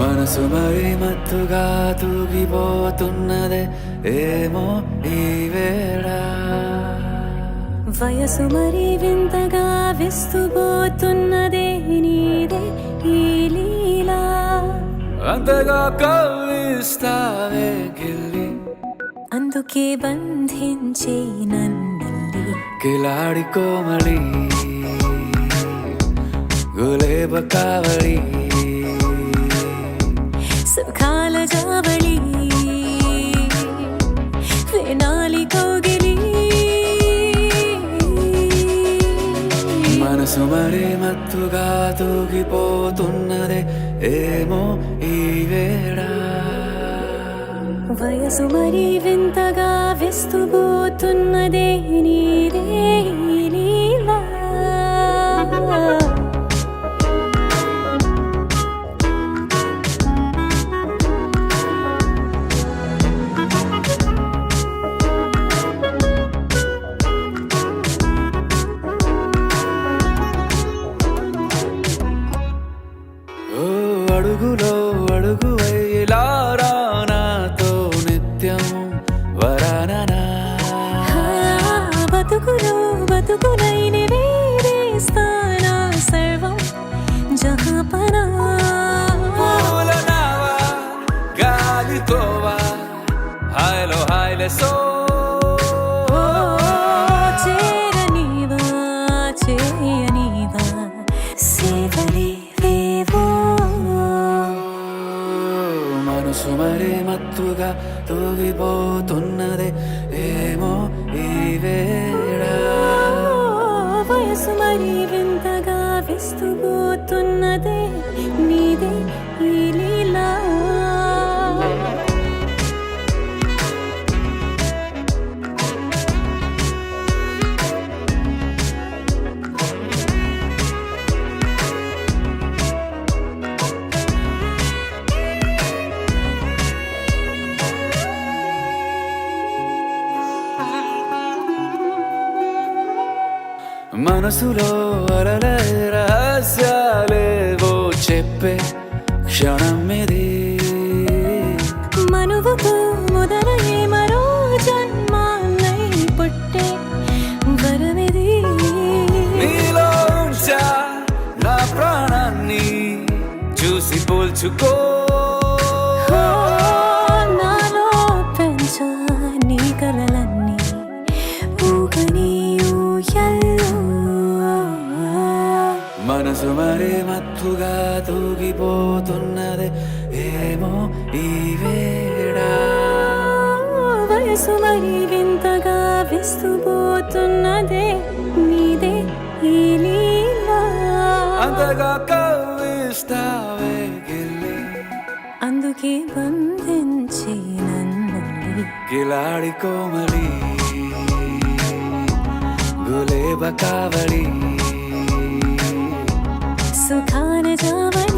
మనసు మరి మత్తుగా తూగిపోతున్నదే ఏమో ఈ వేళ వయసు మరి వింతగా విస్తుపోతున్నదే నీదే ఈ లీలా అంతగా కవ్విస్తావే గిల్లి అందుకే బంధించే నన్నిల్లి కిలాడి కోమలి గులేబ కావలి సుఖాల జావళి వేనాలి కౌగిలి మనసు మరి మత్తుగా తూగిపోతున్నదే ఏమో ఈ వేళ వయసు మరి వింతగా విస్తుపోతున్నదే నీదే ఈ లీలా అడుగులో అడుగు వేలారా నాతో నిత్యం వరాననా బతుకులో బతుకులైన వేరేస్తానా సర్వం జహాపనా పూల నావా గాలితోవా హాయ్లో హాయ్లే సో చేరనివా చేయనివా సేవలే మనసు మరి మత్తుగా తూగిపోతున్నదే ఏమో ఈ వేళ వయసు మరి వింతగా విస్తుపోతున్నదే నీదే ఈ లీలా మనసులో అలలే రహస్యాలేవో చెప్పే క్షణం ఇది మనువుకు మొదలయ్యే మరో జన్మాన్నై పుట్టే వరమిది నీలో ఉంచా నా ప్రాణాన్ని చూసి పోల్చుకో నాలో పెంచా నీ కలలన్నీ ఊగని ఊయల్లో మనసు మరి మత్తుగా తూగిపోతున్నదే ఏమో ఈ వేళ వయసు మరి వింతగా విస్తుపోతున్నదే నీదే ఈ లీలా అంతగా కవ్విస్తావే గిల్లి అందుకే బంధించి నన్ను కిలాడి కోమలి గులేబ కావలి సుఖాన జావళి